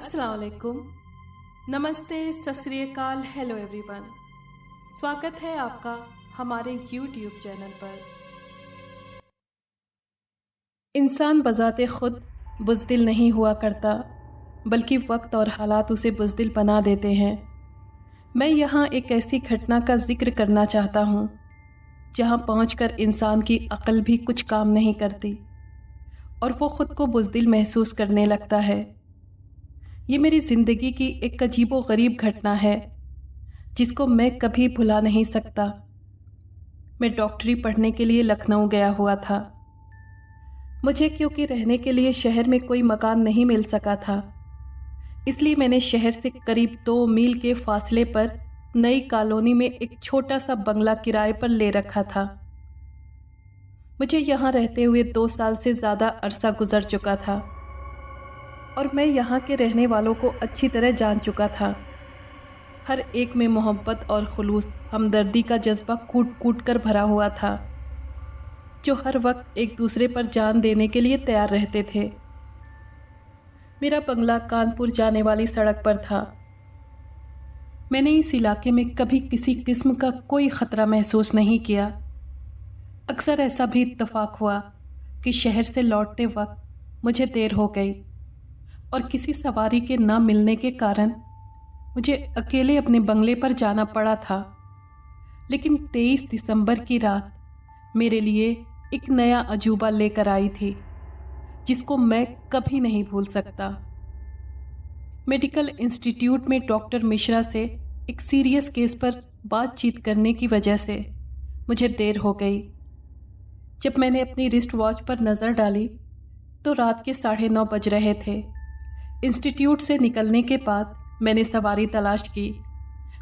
अस्सलाम वालेकुम, नमस्ते, सत श्री अकाल, हेलो एवरीवन। स्वागत है आपका हमारे YouTube चैनल पर। इंसान बज़ाते खुद बुज़दिल नहीं हुआ करता, बल्कि वक्त और हालात उसे बुज़दिल बना देते हैं। मैं यहाँ एक ऐसी घटना का जिक्र करना चाहता हूँ जहाँ पहुँचकर इंसान की अक्ल भी कुछ काम नहीं करती और वो खुद को बुज़दिल महसूस करने लगता है। ये मेरी ज़िंदगी की एक अजीबो गरीब घटना है जिसको मैं कभी भुला नहीं सकता। मैं डॉक्टरी पढ़ने के लिए लखनऊ गया हुआ था। मुझे क्योंकि रहने के लिए शहर में कोई मकान नहीं मिल सका था, इसलिए मैंने शहर से करीब 2 मील के फासले पर नई कॉलोनी में एक छोटा सा बंगला किराए पर ले रखा था। मुझे यहाँ रहते हुए 2 साल से ज़्यादा अरसा गुजर चुका था और मैं यहाँ के रहने वालों को अच्छी तरह जान चुका था। हर एक में मोहब्बत और खुलूस, हमदर्दी का जज्बा कूट कूट कर भरा हुआ था, जो हर वक्त एक दूसरे पर जान देने के लिए तैयार रहते थे। मेरा बंगला कानपुर जाने वाली सड़क पर था। मैंने इस इलाके में कभी किसी किस्म का कोई ख़तरा महसूस नहीं किया। अक्सर ऐसा भी इत्तफाक हुआ कि शहर से लौटते वक्त मुझे देर हो गई और किसी सवारी के न मिलने के कारण मुझे अकेले अपने बंगले पर जाना पड़ा था। लेकिन 23 दिसंबर की रात मेरे लिए एक नया अजूबा लेकर आई थी जिसको मैं कभी नहीं भूल सकता। मेडिकल इंस्टीट्यूट में डॉक्टर मिश्रा से एक सीरियस केस पर बातचीत करने की वजह से मुझे देर हो गई। जब मैंने अपनी रिस्ट वॉच पर नज़र डाली तो रात के 9:30 बज रहे थे। इंस्टीट्यूट से निकलने के बाद मैंने सवारी तलाश की,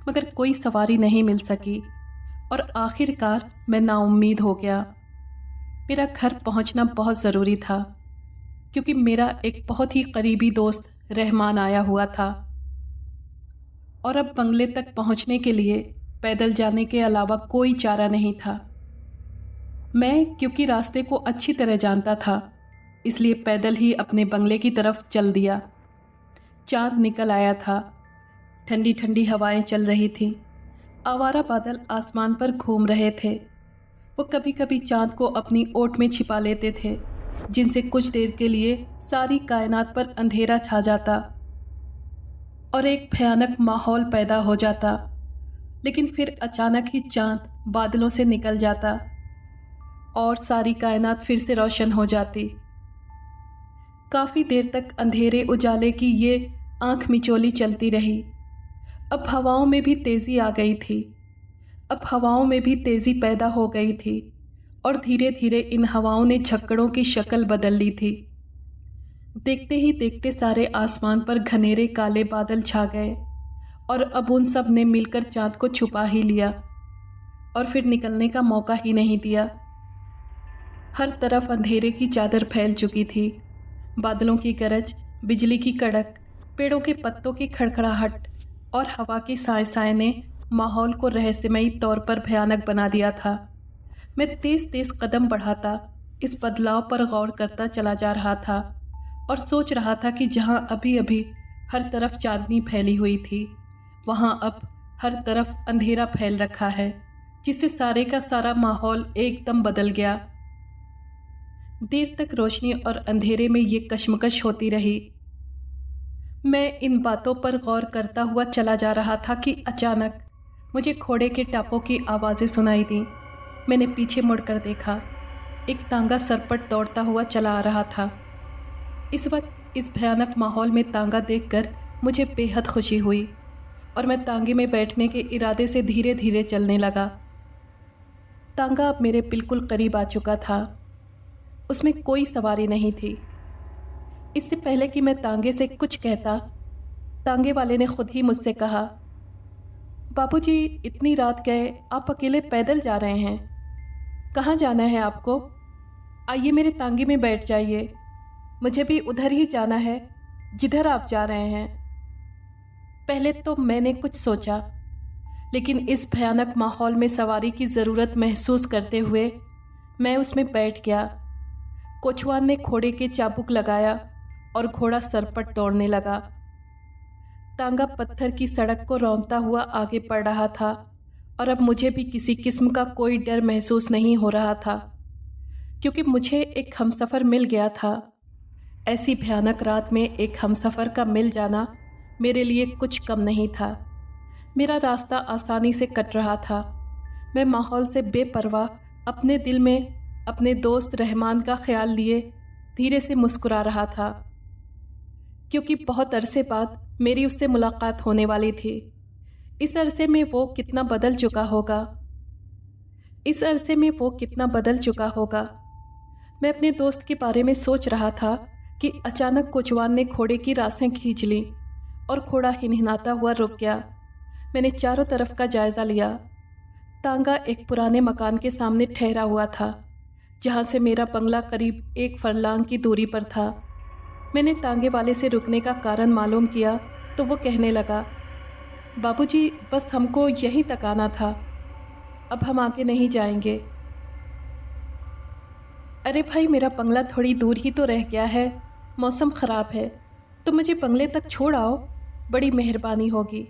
मगर कोई सवारी नहीं मिल सकी और आखिरकार मैं नाउम्मीद हो गया। मेरा घर पहुंचना बहुत ज़रूरी था क्योंकि मेरा एक बहुत ही करीबी दोस्त रहमान आया हुआ था और अब बंगले तक पहुंचने के लिए पैदल जाने के अलावा कोई चारा नहीं था। मैं क्योंकि रास्ते को अच्छी तरह जानता था, इसलिए पैदल ही अपने बंगले की तरफ चल दिया। चाँद निकल आया था, ठंडी ठंडी हवाएं चल रही थीं, आवारा बादल आसमान पर घूम रहे थे। वो कभी कभी चाँद को अपनी ओट में छिपा लेते थे, जिनसे कुछ देर के लिए सारी कायनात पर अंधेरा छा जाता और एक भयानक माहौल पैदा हो जाता। लेकिन फिर अचानक ही चाँद बादलों से निकल जाता और सारी कायनात फिर से रोशन हो जाती। काफ़ी देर तक अंधेरे उजाले की ये आंख मिचोली चलती रही। अब हवाओं में भी तेज़ी आ गई थी। अब हवाओं में भी तेज़ी पैदा हो गई थी और धीरे धीरे इन हवाओं ने झक्कड़ों की शक्ल बदल ली थी। देखते ही देखते सारे आसमान पर घनेरे काले बादल छा गए और अब उन सब ने मिलकर चाँद को छुपा ही लिया और फिर निकलने का मौका ही नहीं दिया। हर तरफ अंधेरे की चादर फैल चुकी थी। बादलों की गरज, बिजली की कड़क, पेड़ों के पत्तों की खड़खड़ाहट और हवा की साए साए ने माहौल को रहस्यमयी तौर पर भयानक बना दिया था। मैं तेज़ तेज़ कदम बढ़ाता इस बदलाव पर गौर करता चला जा रहा था और सोच रहा था कि जहाँ अभी अभी हर तरफ चांदनी फैली हुई थी, वहाँ अब हर तरफ अंधेरा फैल रखा है, जिससे सारे का सारा माहौल एकदम बदल गया। देर तक रोशनी और अंधेरे में ये कशमकश होती रही। मैं इन बातों पर गौर करता हुआ चला जा रहा था कि अचानक मुझे घोड़े के टापों की आवाज़ें सुनाई दी। मैंने पीछे मुड़कर देखा। एक तांगा सरपट दौड़ता हुआ चला आ रहा था। इस वक्त इस भयानक माहौल में तांगा देखकर मुझे बेहद खुशी हुई और मैं तांगे में बैठने के इरादे से धीरे धीरे चलने लगा। तांगा अब मेरे बिल्कुल करीब आ चुका था। उसमें कोई सवारी नहीं थी। इससे पहले कि मैं तांगे से कुछ कहता, तांगे वाले ने खुद ही मुझसे कहा, बाबूजी, इतनी रात गए, आप अकेले पैदल जा रहे हैं, कहाँ जाना है आपको? आइए मेरे तांगे में बैठ जाइए, मुझे भी उधर ही जाना है जिधर आप जा रहे हैं। पहले तो मैंने कुछ सोचा, लेकिन इस भयानक माहौल में सवारी की ज़रूरत महसूस करते हुए मैं उसमें बैठ गया। कोचवान ने घोड़े के चाबुक लगाया और घोड़ा सरपट दौड़ने लगा। तांगा पत्थर की सड़क को रौंदता हुआ आगे बढ़ रहा था और अब मुझे भी किसी किस्म का कोई डर महसूस नहीं हो रहा था, क्योंकि मुझे एक हमसफ़र मिल गया था। ऐसी भयानक रात में एक हमसफ़र का मिल जाना मेरे लिए कुछ कम नहीं था। मेरा रास्ता आसानी से कट रहा था। मैं माहौल से बेपरवाह अपने दिल में अपने दोस्त रहमान का ख्याल लिए धीरे से मुस्कुरा रहा था, क्योंकि बहुत अरसे बाद मेरी उससे मुलाकात होने वाली थी। इस अरसे में वो कितना बदल चुका होगा, मैं अपने दोस्त के बारे में सोच रहा था कि अचानक कोचवान ने घोड़े की रासें खींच लीं और घोड़ा हिनहिनाता हुआ रुक गया। मैंने चारों तरफ का जायज़ा लिया। तांगा एक पुराने मकान के सामने ठहरा हुआ था, जहाँ से मेरा बंगला करीब 1 फरलांग की दूरी पर था। मैंने तांगे वाले से रुकने का कारण मालूम किया तो वो कहने लगा, बाबूजी, बस हमको यहीं तक आना था, अब हम आगे नहीं जाएंगे। अरे भाई, मेरा बंगला थोड़ी दूर ही तो रह गया है, मौसम ख़राब है, तो मुझे बंगले तक छोड़ आओ, बड़ी मेहरबानी होगी।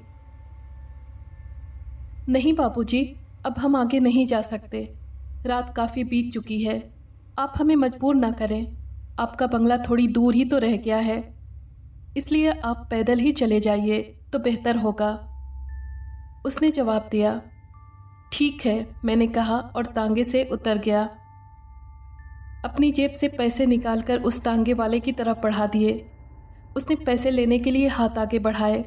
नहीं बाबूजी, अब हम आगे नहीं जा सकते, रात काफ़ी बीत चुकी है, आप हमें मजबूर ना करें। आपका बंगला थोड़ी दूर ही तो रह गया है, इसलिए आप पैदल ही चले जाइए तो बेहतर होगा। उसने जवाब दिया। ठीक है, मैंने कहा और तांगे से उतर गया। अपनी जेब से पैसे निकालकर उस तांगे वाले की तरफ बढ़ा दिए। उसने पैसे लेने के लिए हाथ आगे बढ़ाए।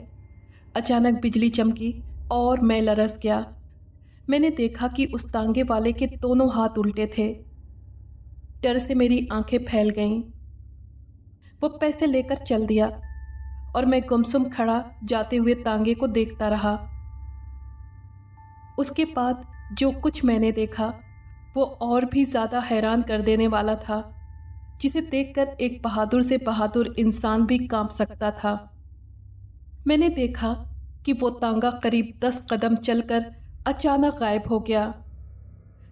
अचानक बिजली चमकी और मैं लरस गया। मैंने देखा कि उस तांगे वाले के दोनों हाथ उल्टे थे। डर से मेरी आंखें फैल गईं। वो पैसे लेकर चल दिया और मैं गुमसुम खड़ा जाते हुए तांगे को देखता रहा। उसके बाद जो कुछ मैंने देखा वो और भी ज़्यादा हैरान कर देने वाला था, जिसे देखकर एक बहादुर से बहादुर इंसान भी कांप सकता था। मैंने देखा कि वो तांगा करीब 10 कदम चलकर अचानक गायब हो गया,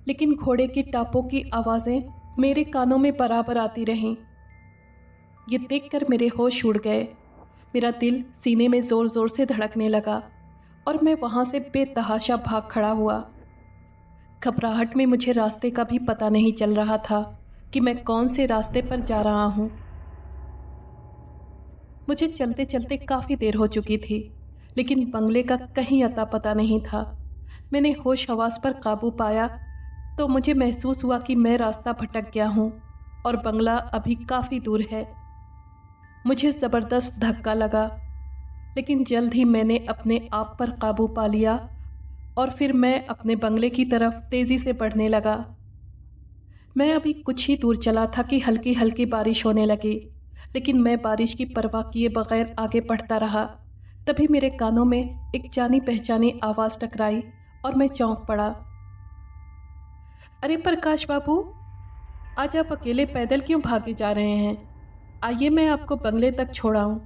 लेकिन घोड़े के टापों की आवाज़ें मेरे कानों में बराबर आती रहीं। ये देखकर मेरे होश उड़ गए। मेरा दिल सीने में ज़ोर ज़ोर से धड़कने लगा और मैं वहाँ से बेतहाशा भाग खड़ा हुआ। घबराहट में मुझे रास्ते का भी पता नहीं चल रहा था कि मैं कौन से रास्ते पर जा रहा हूँ। मुझे चलते चलते काफ़ी देर हो चुकी थी, लेकिन बंगले का कहीं अता पता नहीं था। मैंने होश हवास पर काबू पाया तो मुझे महसूस हुआ कि मैं रास्ता भटक गया हूँ और बंगला अभी काफ़ी दूर है। मुझे ज़बरदस्त धक्का लगा, लेकिन जल्द ही मैंने अपने आप पर काबू पा लिया और फिर मैं अपने बंगले की तरफ तेज़ी से बढ़ने लगा। मैं अभी कुछ ही दूर चला था कि हल्की हल्की बारिश होने लगी, लेकिन मैं बारिश की परवाह किए बगैर आगे बढ़ता रहा। तभी मेरे कानों में एक जानी पहचानी आवाज़ टकराई और मैं चौंक पड़ा। अरे प्रकाश बाबू, आज आप अकेले पैदल क्यों भागे जा रहे हैं? आइए मैं आपको बंगले तक छोड़ाऊं।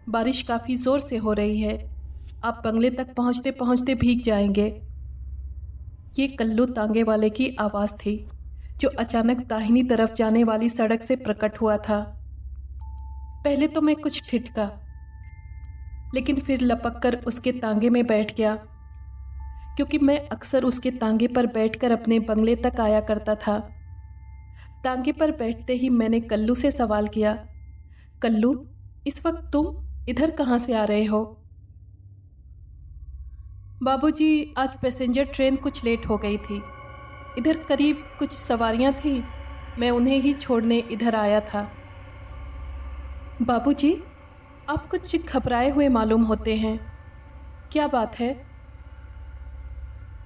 बारिश काफ़ी ज़ोर से हो रही है, आप बंगले तक पहुंचते पहुंचते भीग जाएंगे। ये कल्लू तांगे वाले की आवाज़ थी, जो अचानक दाहिनी तरफ जाने वाली सड़क से प्रकट हुआ था। पहले तो मैं कुछ ठिठका, लेकिन फिर लपक कर उसके तांगे में बैठ गया, क्योंकि मैं अक्सर उसके तांगे पर बैठकर अपने बंगले तक आया करता था। तांगे पर बैठते ही मैंने कल्लू से सवाल किया, कल्लू, इस वक्त तुम इधर कहाँ से आ रहे हो? बाबूजी, आज पैसेंजर ट्रेन कुछ लेट हो गई थी। इधर करीब कुछ सवारियाँ थीं, मैं उन्हें ही छोड़ने इधर आया था। बाबूजी, आप कुछ घबराए हुए मालूम होते हैं, क्या बात है?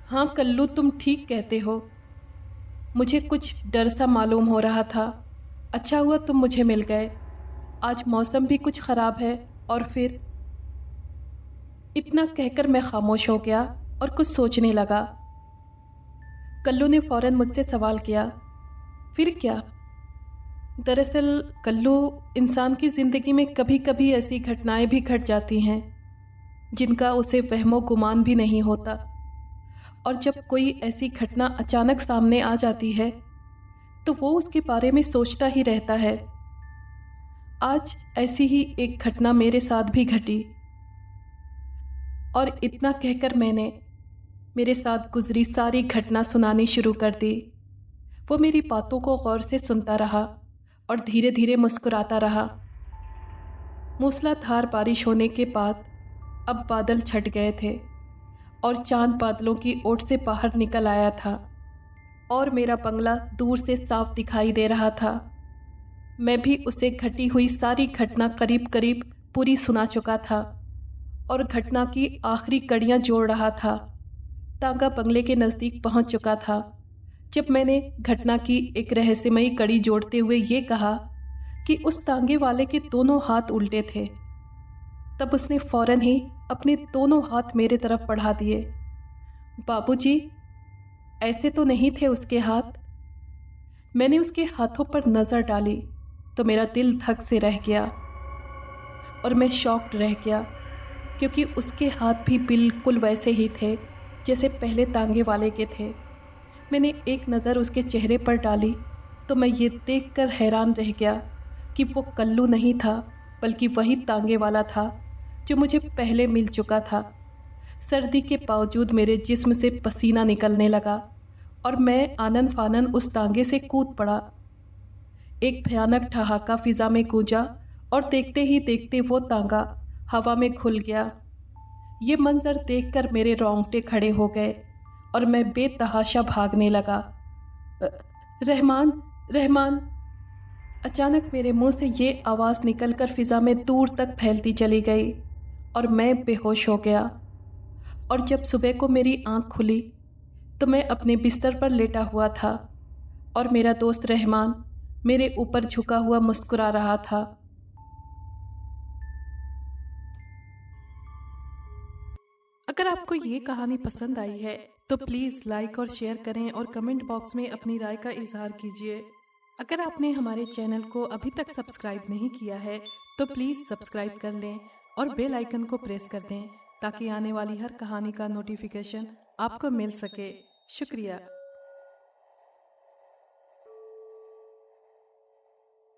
हाँ कल्लू, तुम ठीक कहते हो, मुझे कुछ डर सा मालूम हो रहा था। अच्छा हुआ तुम मुझे मिल गए। आज मौसम भी कुछ ख़राब है और फिर। इतना कहकर मैं खामोश हो गया और कुछ सोचने लगा। कल्लू ने फ़ौरन मुझसे सवाल किया, फिर क्या? दरअसल कल्लू, इंसान की ज़िंदगी में कभी कभी ऐसी घटनाएं भी घट जाती हैं जिनका उसे वहमो गुमान भी नहीं होता, और जब कोई ऐसी घटना अचानक सामने आ जाती है तो वो उसके बारे में सोचता ही रहता है। आज ऐसी ही एक घटना मेरे साथ भी घटी। और इतना कहकर मैंने मेरे साथ गुजरी सारी घटना सुनानी शुरू कर दी। वो मेरी बातों को गौर से सुनता रहा और धीरे धीरे मुस्कुराता रहा। मूसलाधार बारिश होने के बाद अब बादल छट गए थे और चांद बादलों की ओट से बाहर निकल आया था और मेरा बंगला दूर से साफ दिखाई दे रहा था। मैं भी उसे घटी हुई सारी घटना करीब करीब पूरी सुना चुका था और घटना की आखिरी कड़ियां जोड़ रहा था। तांगा बंगले के नज़दीक पहुंच चुका था जब मैंने घटना की एक रहस्यमयी कड़ी जोड़ते हुए ये कहा कि उस तांगे वाले के दोनों हाथ उल्टे थे। तब उसने फौरन ही अपने दोनों हाथ मेरे तरफ बढ़ा दिए। बाबूजी, ऐसे तो नहीं थे उसके हाथ। मैंने उसके हाथों पर नज़र डाली तो मेरा दिल धक से रह गया और मैं शॉक्ड रह गया, क्योंकि उसके हाथ भी बिल्कुल वैसे ही थे जैसे पहले तांगे वाले के थे। मैंने एक नज़र उसके चेहरे पर डाली तो मैं ये देखकर हैरान रह गया कि वो कल्लू नहीं था, बल्कि वही तांगे वाला था जो मुझे पहले मिल चुका था। सर्दी के बावजूद मेरे जिस्म से पसीना निकलने लगा और मैं आनन फानन उस तांगे से कूद पड़ा। एक भयानक ठहाका फिजा में गूंजा और देखते ही देखते वो तांगा हवा में खुल गया। ये मंजर देखकर मेरे रोंगटे खड़े हो गए और मैं बेतहाशा भागने लगा। रहमान, रहमान! अचानक मेरे मुंह से ये आवाज़ निकलकर फिजा में दूर तक फैलती चली गई और मैं बेहोश हो गया। और जब सुबह को मेरी आंख खुली तो मैं अपने बिस्तर पर लेटा हुआ था और मेरा दोस्त रहमान मेरे ऊपर झुका हुआ मुस्कुरा रहा था। अगर आपको ये कहानी पसंद आई है तो प्लीज़ लाइक और शेयर करें और कमेंट बॉक्स में अपनी राय का इजहार कीजिए। अगर आपने हमारे चैनल को अभी तक सब्सक्राइब नहीं किया है तो प्लीज़ सब्सक्राइब कर लें और बेल आइकन को प्रेस कर दें ताकि आने वाली हर कहानी का नोटिफिकेशन आपको मिल सके। शुक्रिया।